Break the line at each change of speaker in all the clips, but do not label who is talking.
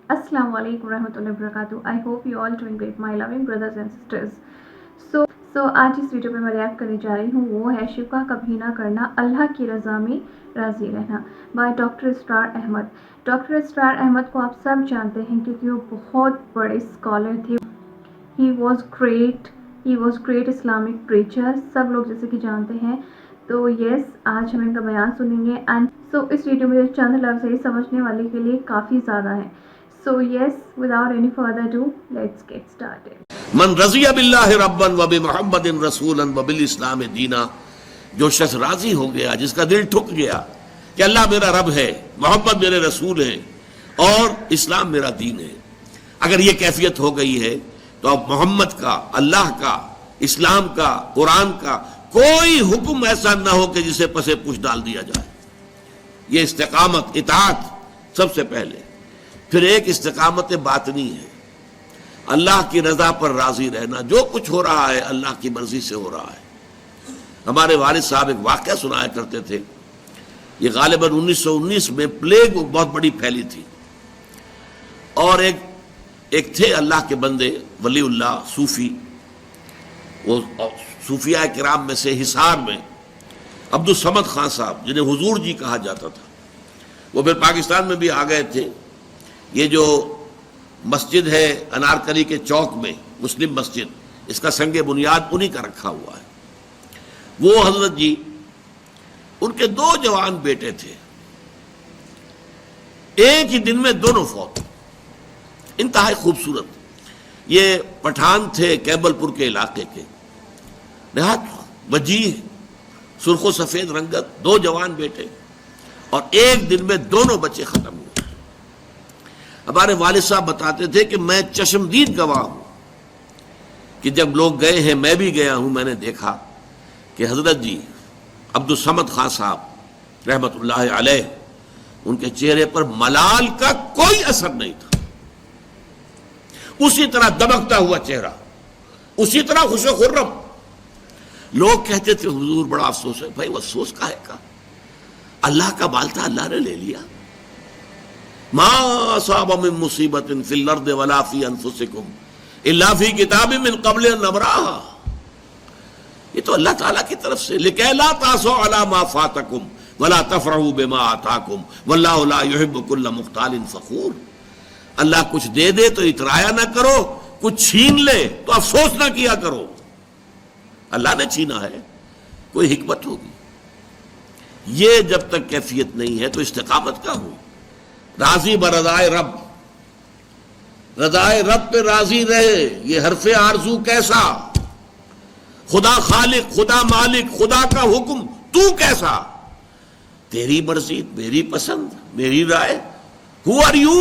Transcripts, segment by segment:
Assalamu alaikum warahmatullahi wabarakatuh. I hope you all doing great, my loving brothers and sisters. So आज इस video पे मैं react करने जा रही हूँ, वो है शिव का कभी ना करना, अल्लाह की रज़ा में राज़ी रहना by doctor Israr Ahmed. Doctor Israr Ahmed को आप सब जानते हैं क्योंकि वो बहुत बड़े स्कॉलर थे। He was great Islamic preacher, सब लोग जैसे कि जानते हैं। तो यस, आज हम इनका बयान सुनेंगे एंड इस वीडियो में चंद लफ्ज़ है समझने वाले के लिए काफ़ी ज़्यादा है। So yes, without any further ado, let's get started.
मन रज़िया बिल्लाहि रब्बन व बिमुहम्मदिन रसूलन व बिल इस्लाम दीना, जो शख्स राजी हो गया, जिसका दिल ठुक गया कि अल्लाह मेरा रब है, मोहम्मद मेरे रसूल हैं और इस्लाम मेरा दीन है। अगर ये कैफियत हो गई है तो अब मोहम्मद का, अल्लाह का, इस्लाम का, कुरान का कोई हुक्म ऐसा ना हो कि जिसे पसे पुश डाल दिया जाए। ये इस्तिकामत, इताअत सबसे पहले। फिर एक इस्तिकामत बातनी है, अल्लाह की रजा पर राजी रहना, जो कुछ हो रहा है अल्लाह की मर्जी से हो रहा है। हमारे वालिद साहब एक वाक़या सुनाया करते थे। ये गालिबन 1919 में प्लेग बहुत बड़ी फैली थी और एक थे अल्लाह के बंदे, वलीउल्लाह, सूफी, वो सूफिया किराम में से हिसार में अब्दुल समद खान साहब, जिन्हें हुजूर जी कहा जाता था, वो फिर पाकिस्तान में भी आ गए थे। ये जो मस्जिद है अनारकली के चौक में, मुस्लिम मस्जिद, इसका संगे बुनियाद उन्हीं का रखा हुआ है। वो हजरत जी, उनके 2 जवान बेटे थे, एक ही दिन में दोनों फौत, इंतहाई खूबसूरत। ये पठान थे कैबलपुर के इलाके के, नहायत वजीह, सुर्खो सफेद रंगत, 2 जवान बेटे, और एक दिन में दोनों बच्चे खत्म हुए। हमारे वालिद साहब बताते थे कि मैं चश्मदीद गवाह हूं कि जब लोग गए हैं, मैं भी गया हूं, मैंने देखा कि हजरत जी अब्दुल समद खान साहब रहमतुल्लाह अलैह, उनके चेहरे पर मलाल का कोई असर नहीं था। उसी तरह दमकता हुआ चेहरा, उसी तरह खुशो खुर्रम। लोग कहते थे हुजूर बड़ा अफसोस है। भाई वो अफसोस का है का, अल्लाह का माल था, अल्लाह ने ले लिया। मा असाब मिन मुसीबतिन फिल अर्दि वला फी अनफुसिकुम इल्ला फी किताबिन मिन क़ब्ल अन नबराहा। ये तो अल्लाह ताला की तरफ से, लिकै ला तासौ अला मा फातकुम वला तफरहू बिमा आताकुम वल्लाहु ला युहिब्बु कुल्ल मुख्तालिन फखूर। अल्लाह कुछ दे दे तो इतराया ना करो, कुछ छीन ले तो अफसोस ना किया करो। अल्लाह ने छीना है, कोई हिकमत होगी। ये जब तक कैफियत नहीं है तो इस्तिकामत का हो। राजी बरज़ाए रब, रज़ाए रब पे राजी रहे, ये हरफे आरजू कैसा, खुदा खालिक, खुदा मालिक, खुदा का हुक्म, तू कैसा, तेरी मर्जी, मेरी पसंद, मेरी राय, हु आर यू।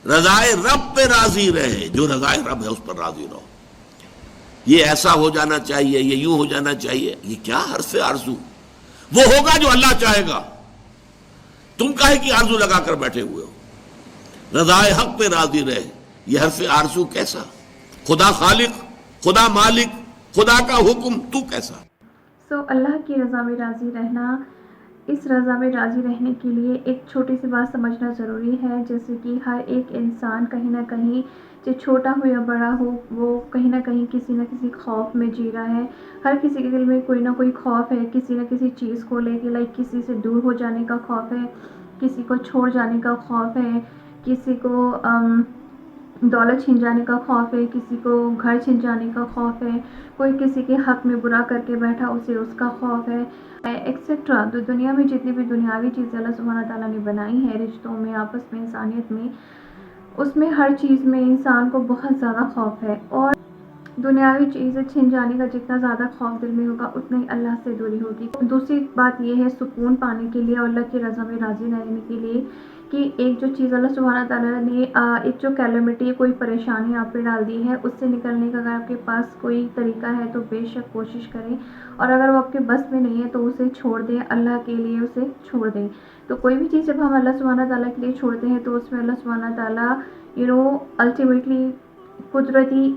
रज़ाए रब पे राजी रहे, जो रज़ाए रब है उस पर राजी रहो। ये ऐसा हो जाना चाहिए, ये यूं हो जाना चाहिए, ये क्या हरफे आरजू। वो होगा जो अल्लाह चाहेगा, तुम काहे की आरजू लगाकर बैठे हुए हो। रज़ाए हक पे राजी रहे, ये हरफ आरजू कैसा, खुदा खालिक, खुदा मालिक, खुदा का हुक्म, तू कैसा।
अल्लाह की रज़ा में राज़ी रहना, इस रज़ा में राज़ी रहने के लिए एक छोटी सी बात समझना ज़रूरी है, जैसे कि हर एक इंसान कहीं ना कहीं, चाहे छोटा हो या बड़ा हो, वो कहीं ना कहीं किसी न किसी खौफ में जी रहा है। हर किसी के दिल में कोई ना कोई खौफ है, किसी न किसी चीज़ को लेके, लाइक किसी से दूर हो जाने का खौफ है, किसी को छोड़ जाने का खौफ है, किसी को दौलत छिन जाने का खौफ है, किसी को घर छिन जाने का खौफ है, कोई किसी के हक में बुरा करके बैठा उसे उसका खौफ है, एक्सेट्रा। तो दुनिया में जितनी भी दुनियावी चीज़ें अल्लाह सुब्हाना ताला ने बनाई है, रिश्तों में, आपस में, इंसानियत में, उसमें हर चीज़ में इंसान को बहुत ज़्यादा खौफ है। और दुनियावी चीज़ें छिन जाने का जितना ज़्यादा खौफ दिल में होगा, उतना ही अल्लाह से दूरी होगी। दूसरी बात यह है, सुकून पाने के लिए और अल्लाह की रज़ा में राज़ी रहने के लिए, कि एक जो चीज़ अल्लाह सुब्हाना ताला ने एक जो कैलेमिटी, कोई परेशानी आप पे डाल दी है, उससे निकलने का अगर आपके पास कोई तरीका है तो बेशक कोशिश करें, और अगर वो आपके बस में नहीं है तो उसे छोड़ दें, अल्लाह के लिए उसे छोड़ दें। तो कोई भी चीज़ जब हम अल्लाह सुब्हाना ताला के लिए छोड़ते हैं तो उसमें अल्लाह सुब्हाना ताला अल्टीमेटली कुदरती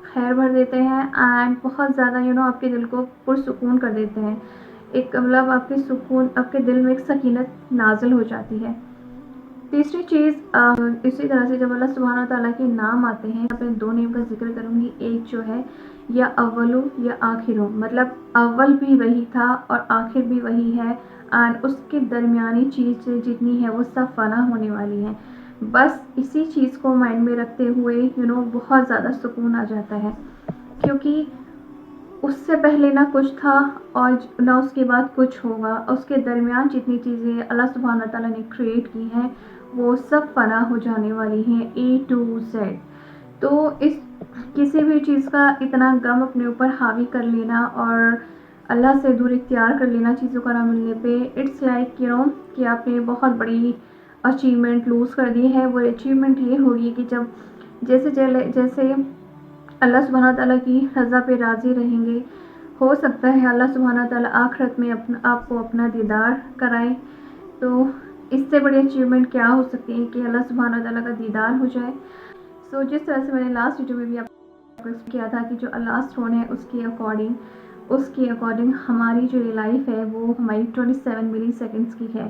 खैर भर देते हैं एंड बहुत ज़्यादा आपके दिल को पुरसुकून कर देते हैं। एक मतलब आपके सुकून, आपके दिल में एक सकीनत नाजिल हो जाती है। तीसरी चीज़ इसी तरह से जब अल्लाह सुब्हानहू तआला के नाम आते हैं, अपने 2 नेम का ज़िक्र करूँगी। एक जो है या अव्वलु या आखिरु, मतलब अव्वल भी वही था और आखिर भी वही है, एंड उसके दरमियानी चीज़ जितनी है वो सब फ़ना होने वाली है। बस इसी चीज़ को माइंड में रखते हुए बहुत ज़्यादा सुकून आ जाता है, क्योंकि उससे पहले ना कुछ था और ना उसके बाद कुछ होगा। उसके दरमियान जितनी चीज़ें अल्लाह सुब्हानहू तआला ने क्रिएट की हैं वो सब फ़ना हो जाने वाली हैं, A to Z। तो इस किसी भी चीज़ का इतना गम अपने ऊपर हावी कर लेना और अल्लाह से दूर इख्तियार कर लेना चीज़ों का ना मिलने पे, इट्स लाइक कि आपने बहुत बड़ी अचीवमेंट लूज़ कर दी है। वो अचीवमेंट ये होगी कि जब जैसे अल्लाह सुब्हानहू तआला की रज़ा पे राज़ी रहेंगे, हो सकता है अल्लाह सुब्हानहू तआला आखिरत में आपको अपना दीदार कराए। तो इससे बड़ी अचीवमेंट क्या हो सकती है कि अल्लाह सुब्हानहू तआला का दीदार हो जाए। सो जिस तरह से मैंने लास्ट वीडियो में भी आपको किया था कि जो लास्ट वन है उसके अकॉर्डिंग हमारी जो लाइफ है वो हमारी 27 मिली सेकेंड्स की है,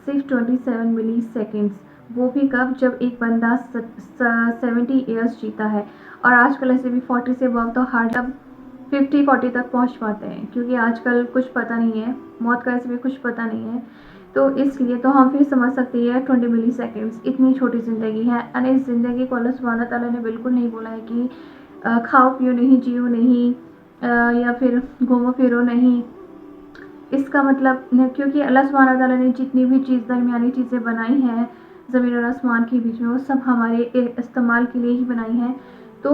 सिर्फ 27 मिली सेकेंड्स। वो भी कब, जब एक बंदा 70 ईयर्स जीता है। और आजकल ऐसे भी 40 से अबव तो हार्ड अब 50-40 तक पहुंच पाते हैं, क्योंकि आजकल कुछ पता नहीं है, मौत का ऐसे भी कुछ पता नहीं है। तो इसलिए तो हम फिर समझ सकते हैं 20 मिली सेकेंड्स इतनी छोटी ज़िंदगी है, और इस ज़िंदगी को अल्लाह सुब्हानहू तआला ने बिल्कुल नहीं बोला है कि खाओ पियो नहीं, जियो नहीं, या फिर घूमो फिरो नहीं। इसका मतलब क्योंकि अल्लाह सुब्हानहू तआला ने जितनी भी चीज़ दरमियानी चीज़ें बनाई हैं ज़मीन और आसमान के बीच में, वो सब हमारे इस्तेमाल के लिए ही बनाई हैं। तो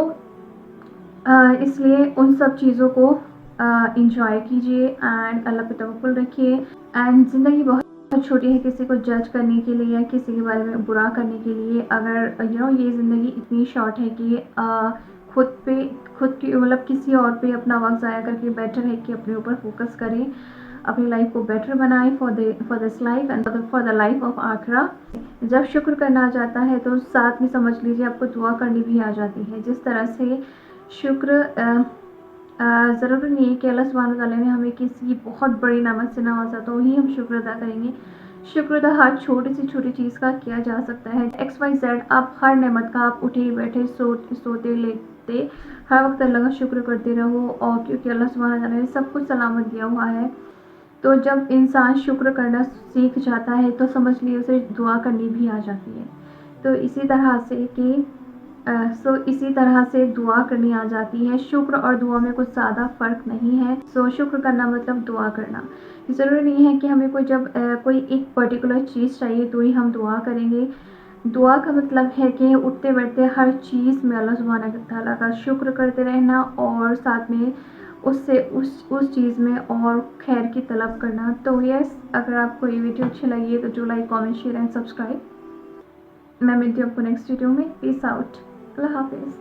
इसलिए उन सब चीज़ों को इंजॉय कीजिए एंड अल्लाह पे तवक्कुल रखिए। एंड ज़िंदगी बहुत छोटी है किसी को जज करने के लिए या किसी के बारे में बुरा करने के लिए। अगर ये ज़िंदगी इतनी शॉर्ट है कि खुद की मतलब किसी और पे अपना वक्त ज़ाया करके बेटर है कि अपने ऊपर फोकस करें, अपनी लाइफ को बेटर बनाएं for this life and for the life of आखिरा। जब शुक्र करना आ जाता है तो साथ में समझ लीजिए आपको दुआ करनी भी आ जाती है। जिस तरह से शुक्र ज़रूरी नहीं है कि अल्लाह सुब्हानहू तआला ने हमें किसी बहुत बड़ी नेमत से नवाजा तो ही हम शुक्र अदा करेंगे। शुक्र अदा हर छोटी से छोटी चीज़ का किया जा सकता है। XYZ आप हर नेमत का, आप उठे बैठे सोते लेटते हर वक्त अल्लाह का शुक्र करते रहो, और क्योंकि अल्लाह सुब्हानहू तआला ने सब कुछ सलामत दिया हुआ है। तो जब इंसान शुक्र करना सीख जाता है तो समझ लिए उसे दुआ करनी भी आ जाती है। तो इसी तरह से दुआ करनी आ जाती है। शुक्र और दुआ में कुछ ज़्यादा फ़र्क नहीं है। शुक्र करना मतलब दुआ करना। ज़रूरी नहीं है कि हमें कोई एक पर्टिकुलर चीज़ चाहिए तो ही हम दुआ करेंगे। दुआ का मतलब है कि उठते बैठते हर चीज़ में अल्लाह सुब्हानहू तआला का शुक्र करते रहना, और साथ में उससे उस चीज़ में और खैर की तलब करना। तो यस, अगर आपको ये वीडियो अच्छी लगी है तो जो like, comment, share and subscribe. मैं मिलती हूँ आपको नेक्स्ट वीडियो में। Peace out. अल्लाह हाफिज़।